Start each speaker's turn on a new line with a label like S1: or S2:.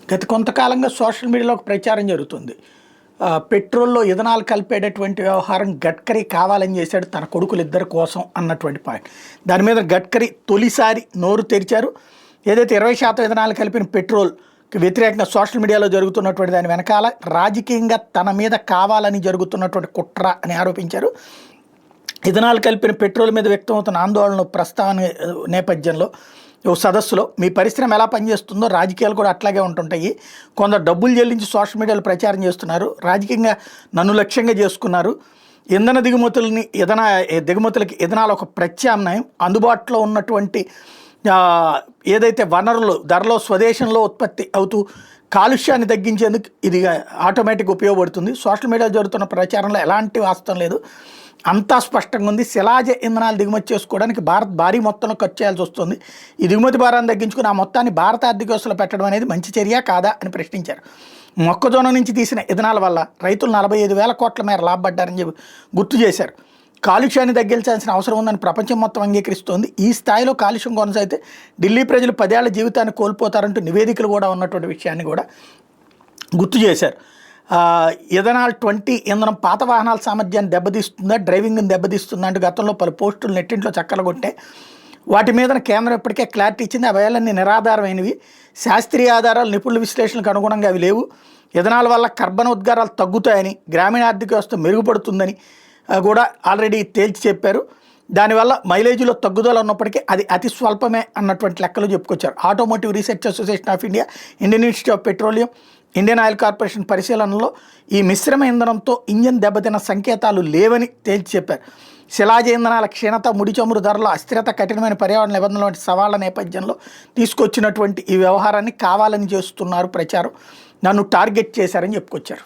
S1: గత కొంతకాలంగా సోషల్ మీడియాలో ఒక ప్రచారం జరుగుతుంది. పెట్రోల్‌లో ఇథనాల్ కలిపేటటువంటి వ్యవహారం గడ్కరీ కావాలని చేశాడు తన కొడుకులిద్దరి కోసం అన్నటువంటి పాయింట్. దాని మీద గడ్కరీ తొలిసారి నోరు తెరిచారు. ఏదైతే 20% ఇథనాల్ కలిపిన పెట్రోల్‌కి వ్యతిరేకంగా సోషల్ మీడియాలో జరుగుతున్నటువంటి దాని వెనకాల రాజకీయంగా తన మీద కావాలని జరుగుతున్నటువంటి కుట్ర అని ఆరోపించారు. ఇథనాల్ కలిపిన పెట్రోల్ మీద వ్యక్తమవుతున్న ఆందోళన ప్రస్తావన నేపథ్యంలో ఓ సదస్సులో మీ పరిశ్రమ ఎలా పనిచేస్తుందో రాజకీయాలు కూడా అట్లాగే ఉంటుంటాయి. కొందరు డబ్బులు చెల్లించి సోషల్ మీడియాలో ప్రచారం చేస్తున్నారు. రాజకీయంగా నన్ను లక్ష్యంగా చేసుకున్నారు. ఇంధన దిగుమతులకి ఇథనాల్ ఒక ప్రత్యామ్నాయం. అందుబాటులో ఉన్నటువంటి ఏదైతే వనరులు ధరలో స్వదేశంలో ఉత్పత్తి అవుతూ కాలుష్యాన్ని తగ్గించేందుకు ఇది ఆటోమేటిక్ ఉపయోగపడుతుంది. సోషల్ మీడియాలో జరుగుతున్న ప్రచారంలో ఎలాంటి వాస్తవం లేదు, అంతా స్పష్టంగా ఉంది. శిలాజ ఇంధనాలు దిగుమతి చేసుకోవడానికి భారత్ భారీ మొత్తంలో ఖర్చు చేయాల్సి వస్తుంది. ఈ దిగుమతి భారాన్ని తగ్గించుకుని ఆ మొత్తాన్ని భారత ఆర్థిక వ్యవస్థలో పెట్టడం అనేది మంచి చర్య కాదా అని ప్రశ్నించారు. మొక్కజొన్న నుంచి తీసిన ఇథనాల్ వల్ల రైతులు 45,000 కోట్ల మేర లాభపడ్డారని చెప్పి గుర్తు చేశారు. కాలుష్యాన్ని తగ్గించాల్సిన అవసరం ఉందని ప్రపంచం మొత్తం అంగీకరిస్తోంది. ఈ స్థాయిలో కాలుష్యం కొనసాగితే ఢిల్లీ ప్రజలు 10 ఏళ్ల జీవితాన్ని కోల్పోతారంటూ నివేదికలు కూడా ఉన్నటువంటి విషయాన్ని కూడా గుర్తు చేశారు. ఇథనాల్ 20 ఇంధనం పాత వాహనాల సామర్థ్యాన్ని దెబ్బతీస్తుందా, డ్రైవింగ్ని దెబ్బతీస్తుందా అంటూ గతంలో పలు పోస్టులు నెట్టింట్లో చక్కలగొట్టే వాటి మీద కేంద్రం ఇప్పటికే క్లారిటీ ఇచ్చింది. అవేళన్నీ నిరాధారమైనవి, శాస్త్రీయ ఆధారాలు నిపుణుల విశ్లేషణలకు అనుగుణంగా అవి లేవు. ఇథనాల్ వల్ల కర్బన ఉద్గారాలు తగ్గుతాయని, గ్రామీణ ఆర్థిక వ్యవస్థ మెరుగుపడుతుందని కూడా ఆల్రెడీ తేల్చి చెప్పారు. దానివల్ల మైలేజీలో తగ్గుదల ఉన్నప్పటికీ అది అతి స్వల్పమే అన్నటువంటి లెక్కలు చెప్పుకొచ్చారు. Automotive research association of India, Indian institute of petroleum, Indian oil corporation పరిశీలనలో ఈ మిశ్రమ ఇంధనంతో ఇంజన్ దెబ్బతిన్న సంకేతాలు లేవని తేల్చి చెప్పారు. శిలాజ ఇంధనాల క్షీణత, ముడి చమురు ధరల అస్థిరత, కఠినమైన పర్యావరణ నిబంధనల వంటి సవాళ్ల నేపథ్యంలో తీసుకొచ్చినటువంటి ఈ వ్యవహారాన్ని కావాలని చేస్తున్నారు ప్రచారం. నన్ను టార్గెట్ చేశారని చెప్పుకొచ్చారు.